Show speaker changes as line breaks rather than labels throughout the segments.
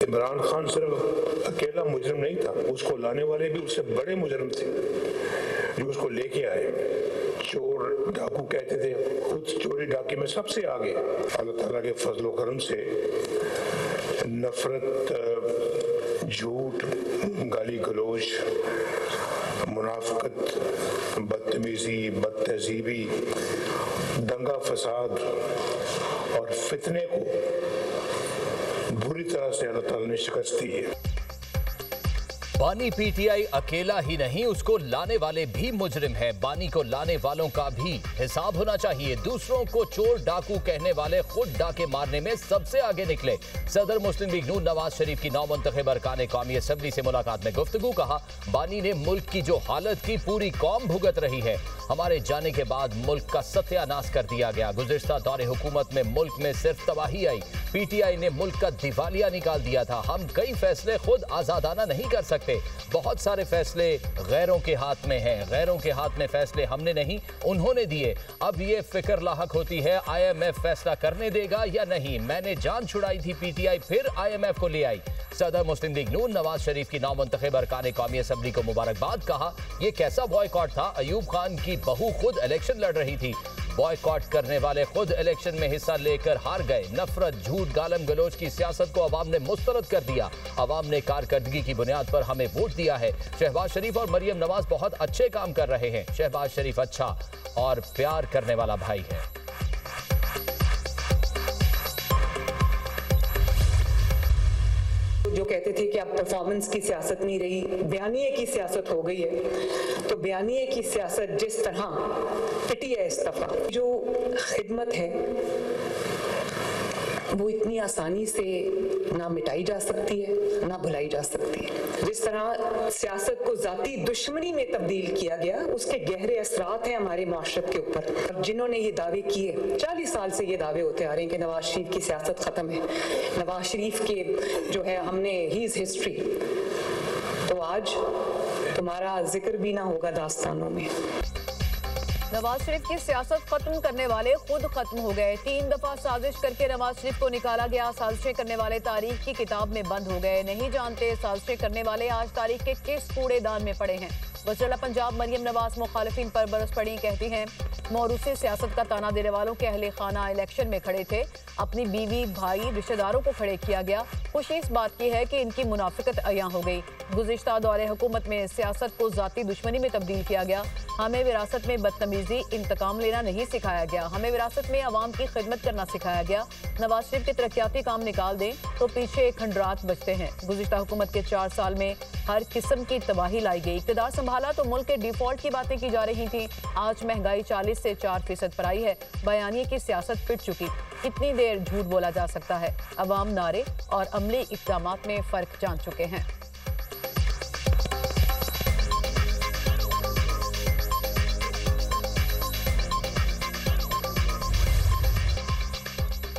इमरान खान सिर्फ अकेला मुजरिम नहीं था, उसको लाने वाले भी उससे बड़े मुजरिम थे जो उसको लेके आए। चोर डाकू कहते थे, खुद चोरी डाके में सबसे आगे। अल्लाह ताला के फजल व करम से नफरत, झूठ, गाली गलोच, मुनाफिकत, बदतमीजी, बदतहजीबी, दंगा फसाद और फितने को बुरी तरह से अल्लाह ताला ने शिकस्त दी है।
बानी पीटीआई अकेला ही नहीं, उसको लाने वाले भी मुजरिम है। बानी को लाने वालों का भी हिसाब होना चाहिए। दूसरों को चोर डाकू कहने वाले खुद डाके मारने में सबसे आगे निकले। सदर मुस्लिम लीग नून नवाज शरीफ की नौमुंतखब अरकान कौमी असम्बली से मुलाकात में गुफ्तगू। कहा, बानी ने मुल्क की जो हालत की पूरी कौम भुगत रही है। हमारे जाने के बाद मुल्क का सत्यानाश कर दिया गया। गुज़िश्ता दौरे हुकूमत में मुल्क में सिर्फ तबाही आई। पीटीआई ने मुल्क का दिवालिया निकाल दिया था। हम कई फैसले खुद आजादाना नहीं कर सकते। बहुत सारे फैसले गैरों के हाथ में हैं। गैरों के हाथ में फैसले हमने नहीं, उन्होंने दिए। अब ये फिक्र लाहक होती है, IMF फैसला करने देगा या नहीं। मैंने जान छुड़ाई थी, पीटीआई फिर IMF को ले आई। सदर मुस्लिम लीग नून नवाज शरीफ की नौमुंतखब अरकान कौमी असम्बली को मुबारकबाद। कहा, यह कैसा बॉयकॉट था। अयूब खान की बहू खुद इलेक्शन लड़ रही थी। बॉयकॉट करने वाले खुद इलेक्शन में हिस्सा लेकर हार गए। नफरत, झूठ, गालम गलोच की सियासत को अवाम ने मुस्तरद कर दिया। अवाम ने कारकर्दगी की बुनियाद पर हमें वोट दिया है। शहबाज शरीफ और मरियम नवाज बहुत अच्छे काम कर रहे हैं। शहबाज शरीफ अच्छा और प्यार करने वाला भाई है।
जो कहते थे कि अब परफॉर्मेंस की सियासत नहीं रही, बयानिए की सियासत हो गई है, तो बयानिए की सियासत जिस तरह पिटी है इस दफा, जो खिदमत है वो इतनी आसानी से ना मिटाई जा सकती है ना भुलाई जा सकती है। जिस तरह सियासत को जाती दुश्मनी में तब्दील किया गया, उसके गहरे असरात हैं हमारे माशरत के ऊपर। जिन्होंने ये दावे किए, 40 साल से ये दावे होते आ रहे हैं कि नवाज शरीफ की सियासत खत्म है, नवाज शरीफ के जो है हमने ही इज हिस्ट्री, तो आज तुम्हारा जिक्र भी ना होगा दास्तानों में।
नवाज शरीफ की सियासत खत्म करने वाले खुद खत्म हो गए। 3 दफा साजिश करके नवाज शरीफ को निकाला गया। साजिशें करने वाले तारीख की किताब में बंद हो गए। नहीं जानते साजिशें करने वाले आज तारीख के किस कूड़ेदान में पड़े हैं। वज़ीर पंजाब मरियम नवाज मुखालिफिन पर बरस पड़ी, कहती हैं मौरूसी सियासत का ताना देने वालों के अहले खाना इलेक्शन में खड़े थे। अपनी बीवी, भाई, रिश्तेदारों को खड़े किया गया। खुशी इस बात की है कि इनकी मुनाफिकत अयां हो गई। गुज़िश्ता दौरे हुकूमत में सियासत को जाती दुश्मनी में तब्दील किया गया। हमें विरासत में बदतमीजी, इंतकाम लेना नहीं सिखाया गया। हमें विरासत में अवाम की खिदमत करना सिखाया गया। नवाज शरीफ के तरक्याती काम निकाल दें तो पीछे खंडरात बचते हैं। गुज़िश्ता हुकूमत के 4 साल में हर किस्म की तबाही लाई गई। इक़्तिदार संभाला तो मुल्क के डिफॉल्ट की बातें की जा रही थी। आज महंगाई 40 से 4% पर आई है। बयानिए की सियासत पिट चुकी। कितनी देर झूठ बोला जा सकता है। अवाम नारे और अमली इक़दामात में फ़र्क जान चुके हैं।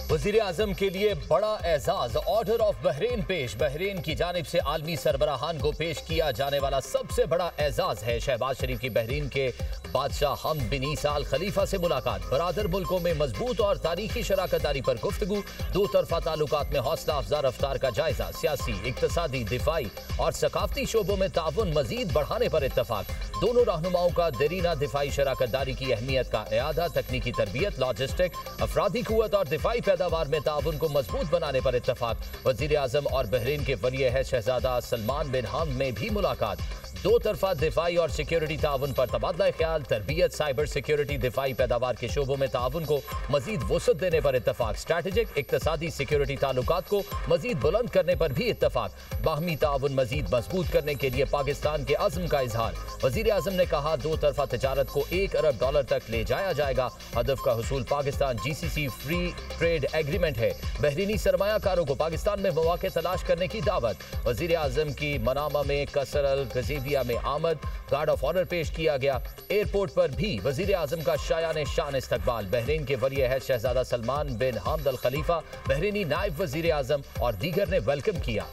वज़ीर आज़म के लिए बड़ा एजाज, ऑर्डर ऑफ बहरीन पेश। बहरीन की जानिब से आलमी सरबराहान को पेश किया जाने वाला सबसे बड़ा एजाज है। शहबाज शरीफ की बहरीन के बादशाह हमद बिन ईसा अल खलीफा से मुलाकात। बरादर मुल्कों में मजबूत और तारीखी शराकतदारी पर गुफ्तगू। दो तरफा ताल्लुकात में हौसला अफजा रफ्तार का जायजा। सियासी, इक्तसादी, दिफाई और सकाफती शोबों में ताउन मजीद बढ़ाने पर इत्तफाक। दोनों रहनुमाओं का देरीना दिफाई शराकतदारी की अहमियत का एआदा। तकनीकी तरबियत, लॉजिस्टिक, अफराधी कुव्वत और दिफाई पैदावार में ताउन को मजबूत बनाने पर इत्तफाक। वज़ीर आज़म और बहरीन के वली अहद शहजादा सलमान बिन हमद में भी मुलाकात। दो तरफा दिफाई और सिक्योरिटी ताउन पर तबादला ख्याल। तरबियत, साइबर सिक्योरिटी, दिफाई पैदावार के शोबों में ताउन को मजीद वसअत देने पर इत्तफाक। स्ट्रैटेजिक, इक्तसादी, सिक्योरिटी ताल्लुकात को मजीद बुलंद करने पर भी इत्तफाक। बाहमी ताउन मजीद मजबूत करने के लिए पाकिस्तान के अज़्म का इजहार। वज़ीर आज़म ने कहा, दो तरफा तजारत को $1 अरब तक ले जाया जाएगा। हदफ का हुसूल Pakistan GCC free trade agreement है। बहरीनी सरमायाकारों को पाकिस्तान में मौके तलाश करने की दावत। वज़ीर आज़म की मनामा में कसर अल गज़ीबिया में आमद। गार्ड ऑफ ऑनर पेश किया गया। एयरपोर्ट पर भी वज़ीर आज़म का शायान शान इस्तकबाल। बहरीन के वली अहद शहजादा सलमान बिन हमद अल खलीफा, बहरीनी नायब वज़ीर आज़म और दीगर ने वेलकम किया।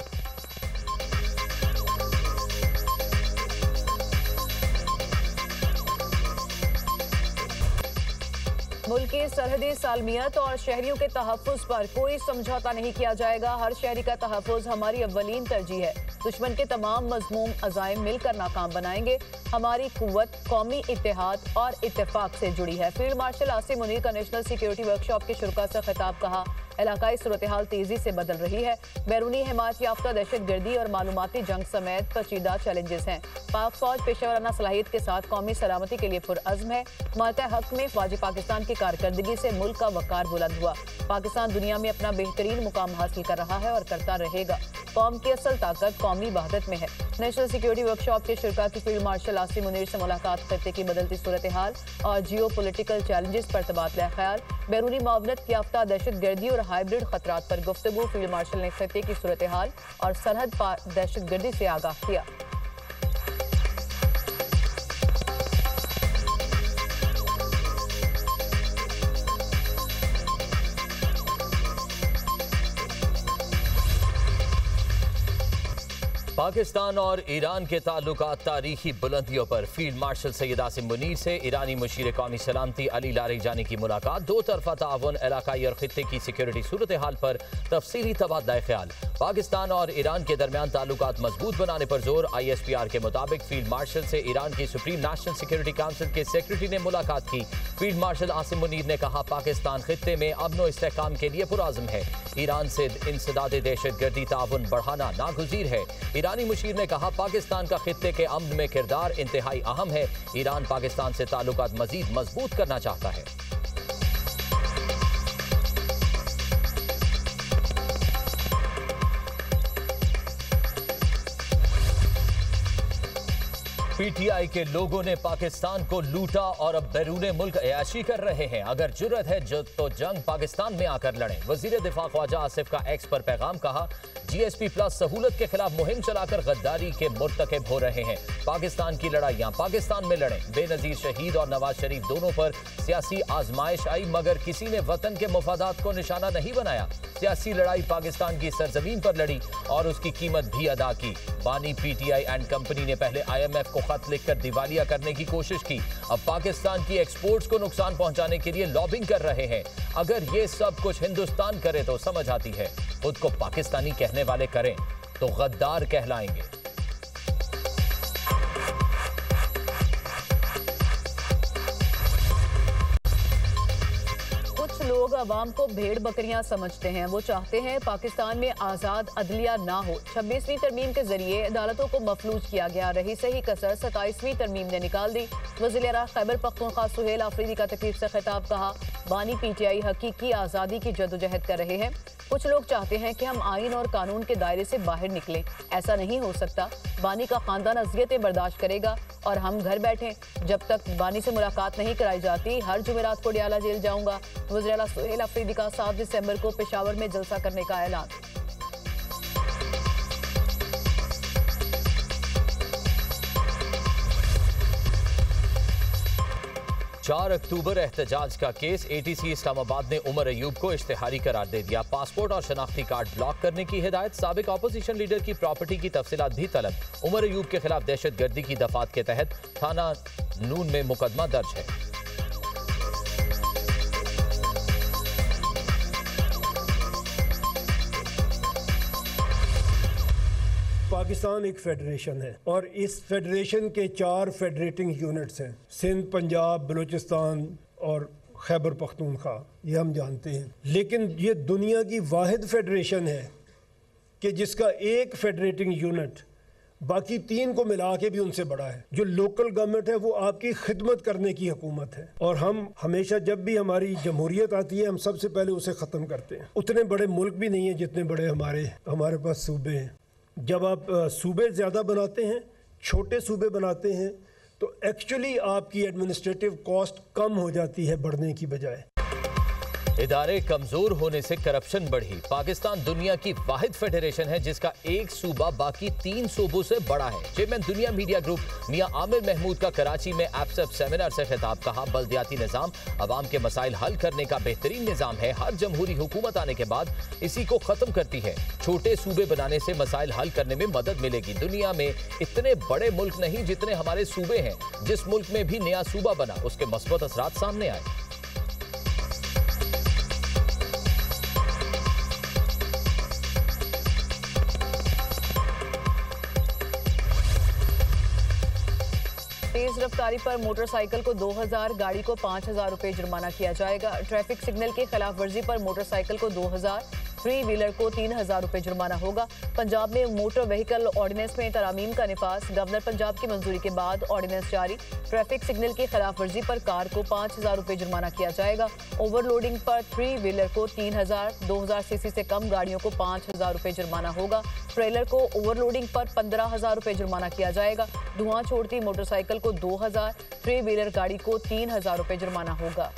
मुल्क की सरहदी सालमियत और शहरियों के तहफ़्फ़ुज़ पर कोई समझौता नहीं किया जाएगा। हर शहरी का तहफ़्फ़ुज़ हमारी अव्वलीन तरजीह है। दुश्मन के तमाम मज़मूम अज़ाइम मिलकर नाकाम बनाएंगे। हमारी कुव्वत कौमी इत्तेहाद और इत्तेफाक से जुड़ी है। फील्ड मार्शल आसिम मुनीर का नेशनल सिक्योरिटी वर्कशॉप के शुरा से खिताब। कहा, इलाकाई सूरत हाल तेजी से बदल रही है। बैरूनी हिमायत याफ्ता दहशतगर्दी और मालूमाती जंग समेत पेचीदा चैलेंजेस हैं। पाक फौज पेशेवराना सलाहियत के साथ कौमी सलामती के लिए पुरअज़्म है। मार्का हक में फौजी पाकिस्तान की कारकर्दगी से मुल्क का वकार बुलंद हुआ। पाकिस्तान दुनिया में अपना बेहतरीन मुकाम हासिल कर रहा है और करता रहेगा। कौम की असल ताकत कौमी वहदत में है। नेशनल सिक्योरिटी वर्कशॉप के शुरा की फील्ड मार्शल आसिम मुनीर से मुलाकात, खत्ते की बदलती सूरत हाल और जियो पोलिटिकल चैलेंजेस पर तबादला ख्याल, बैरूनी मुआवनत याफ्ता दहशतगर्दी और हाइब्रिड खतरात पर गुफ्तगू। फील्ड मार्शल ने खत्ते की सूरत हाल और सरहद पार दहशतगर्दी से आगाह किया।
पाकिस्तान और ईरान के ताल्लुकात तारीखी बुलंदियों पर। फील्ड मार्शल सैयद आसिम मुनीर से ईरानी मुशीर कौमी सलामती अली लारीजानी की मुलाकात। दो तरफा ताउन, इलाकाई और खित्ते की सिक्योरिटी सूरत हाल पर तफसीली तबादला ख्याल। पाकिस्तान और ईरान के दरमियान ताल्लुकात मजबूत बनाने पर जोर। ISPR के मुताबिक फील्ड मार्शल से ईरान की सुप्रीम नेशनल सिक्योरिटी काउंसिल के सेक्रेटरी ने मुलाकात की। फील्ड मार्शल आसिम मुनीर ने कहा, पाकिस्तान खित्ते में अमन व इस्तेहकाम के लिए पुरआज़म है। ईरान से इंसदाद दहशतगर्दी ताउन बढ़ाना नागुज़ीर है। ईरानी मुशीर ने कहा, पाकिस्तान का खित्ते के अमन में किरदार इंतहाई अहम है। ईरान पाकिस्तान से ताल्लुकात मजीद मजबूत करना चाहता है। PTI के लोगों ने पाकिस्तान को लूटा और अब बैरूने मुल्क अयाशी कर रहे हैं। अगर जुर्रत है तो जंग पाकिस्तान में आकर लड़ें। वजीर दिफा ख्वाजा आसिफ का एक्स पर पैगाम। कहा, GSP प्लस सहूलत के खिलाफ मुहिम चलाकर गद्दारी के मुर्तकब हो रहे हैं। पाकिस्तान की लड़ाइयां पाकिस्तान में लड़ें। बेनजीर शहीद और नवाज शरीफ दोनों पर सियासी आजमाइश आई, मगर किसी ने वतन के मुफादात को निशाना नहीं बनाया। सियासी लड़ाई पाकिस्तान की सरजमीन पर लड़ी और उसकी कीमत भी अदा की। बानी PTI एंड कंपनी ने पहले IMF को खत लिखकर दिवालिया करने की कोशिश की। अब पाकिस्तान की एक्सपोर्ट्स को नुकसान पहुंचाने के लिए लॉबिंग कर रहे हैं। अगर ये सब कुछ हिंदुस्तान करे तो समझ आती है, खुद को पाकिस्तानी कहने वाले करें तो गद्दार कहलाएंगे।
लोग अवाम को भेड़ बकरियां समझते हैं। वो चाहते हैं पाकिस्तान में आज़ाद अदलिया ना हो। 26वीं तरमीम के जरिए अदालतों को मफलूज किया गया। रही सही कसर 27वीं तरमीम ने निकाल दी। वज़ीर आला खैबर पख्तूनख्वा सुहेल आफरीदी का तकरीब से खिताब। कहा, बानी PTI हकीकी आज़ादी की जदोजहद कर रहे हैं। कुछ लोग चाहते हैं कि हम आइन और कानून के दायरे से बाहर निकलें। ऐसा नहीं हो सकता। बानी का खानदान अज़ियतें बर्दाश्त करेगा और हम घर बैठे। जब तक बानी से मुलाकात नहीं कराई जाती, हर जुमेरात को डियाला जेल जाऊंगा। वज़ीर आला सुहेल आफरीदी का 7 दिसंबर को पेशावर में जलसा करने का ऐलान।
4 अक्टूबर एहतजाज का केस। ATC इस्लामाबाद ने उमर अयूब को इश्तिहारी करार दे दिया। पासपोर्ट और शनाख्ती कार्ड ब्लॉक करने की हिदायत। साबिक अपोजिशन लीडर की प्रॉपर्टी की तफसीलात भी तलब। उमर अयूब के खिलाफ दहशतगर्दी की दफात के तहत थाना नून में मुकदमा दर्ज है।
पाकिस्तान एक फेडरेशन है और इस फेडरेशन के 4 फेडरेटिंग यूनिट्स हैं, सिंध, पंजाब, बलूचिस्तान और खैबर पख्तूनख्वा। ये हम जानते हैं, लेकिन ये दुनिया की वाहिद फेडरेशन है कि जिसका एक फेडरेटिंग यूनिट बाकी 3 को मिला के भी उनसे बड़ा है। जो लोकल गवर्नमेंट है वो आपकी खिदमत करने की हुकूमत है और हम हमेशा जब भी हमारी जमहूरियत आती है हम सबसे पहले उसे ख़त्म करते हैं। उतने बड़े मुल्क भी नहीं है जितने बड़े हमारे पास सूबे हैं। जब आप सूबे ज़्यादा बनाते हैं, छोटे सूबे बनाते हैं, तो एक्चुअली आपकी एडमिनिस्ट्रेटिव कॉस्ट कम हो जाती है बढ़ने की बजाय।
इदारे कमजोर होने से करप्शन बढ़ी। पाकिस्तान दुनिया की वाहिद फेडरेशन है जिसका एक सूबा बाकी 3 सूबों से बड़ा है। चेयरमैन दुनिया मीडिया ग्रुप मियां आमिर महमूद का कराची में एप्सप सेमिनार से खिताब। कहा, बल्दियाती निज़ाम अवाम के मसाइल हल करने का बेहतरीन निज़ाम है। हर जमहूरी हुकूमत आने के बाद इसी को खत्म करती है। छोटे सूबे बनाने से मसाइल हल करने में मदद मिलेगी। दुनिया में इतने बड़े मुल्क नहीं जितने हमारे सूबे हैं। जिस मुल्क में भी नया सूबा बना उसके मस्बत असरात सामने आए।
रफ्तारी पर मोटरसाइकिल को 2000, गाड़ी को 5000 रुपए जुर्माना किया जाएगा। ट्रैफिक सिग्नल की खिलाफ वर्जी पर मोटरसाइकिल को 2000, 3 व्हीलर को 3000 रुपए जुर्माना होगा। पंजाब में मोटर व्हीकल ऑर्डिनेंस में तरमीम का निफाज, गवर्नर पंजाब की मंजूरी के बाद ऑर्डिनेंस जारी। ट्रैफिक सिग्नल की खिलाफ वर्जी पर कार को 5000 रुपए जुर्माना किया जाएगा। ओवरलोडिंग पर 3 व्हीलर को 3000, 2000 सीसी से कम गाड़ियों को 5000 रुपए जुर्माना होगा। ट्रेलर को ओवरलोडिंग पर 15000 रुपए जुर्माना किया जाएगा। धुआं छोड़ती मोटरसाइकिल को 2000, 3 व्हीलर गाड़ी को 3000 रुपए जुर्माना होगा।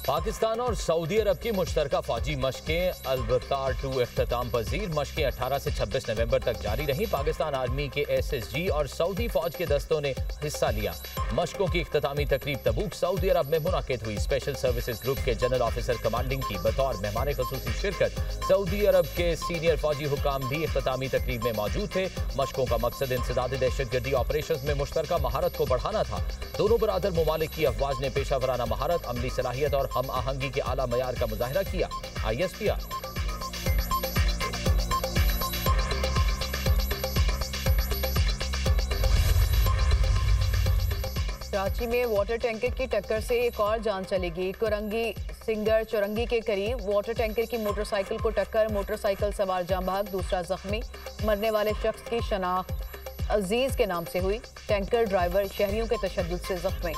पाकिस्तान और सऊदी अरब की मुश्तरका फौजी मशकें अल-बतार 2 इख्तिताम पजीर। मशकें 18 से 26 नवंबर तक जारी रहीं। पाकिस्तान आर्मी के SSG और सऊदी फौज के दस्तों ने हिस्सा लिया। मशकों की इख्तितामी तकरीब तबूक सऊदी अरब में मुनाकिद हुई। स्पेशल सर्विसेज ग्रुप के जनरल ऑफिसर कमांडिंग की बतौर मेहमान खुसूसी शिरकत। सऊदी अरब के सीनियर फौजी हुकाम भी इख्तितामी तकरीब में मौजूद थे। मशकों का मकसद इंसदाद दहशतगर्दी ऑपरेशन में मुश्तरका महारत को बढ़ाना था। दोनों बरादर ममालिक की अफवाज ने पेशावराना महारत, अमली सलाहियत और हम आहंगी के आला मयार का मुजाहिरा किया। ISPR।
कराची में वाटर टैंकर की टक्कर से एक और जान चलेगी। कुरंगी सिंगर चुरंगी के करीब वाटर टैंकर की मोटरसाइकिल को टक्कर, मोटरसाइकिल सवार जाँ भाग, दूसरा जख्मी। मरने वाले शख्स की शनाख्त अजीज के नाम से हुई। टैंकर ड्राइवर शहरियों के तशद्दुद से जख्मी।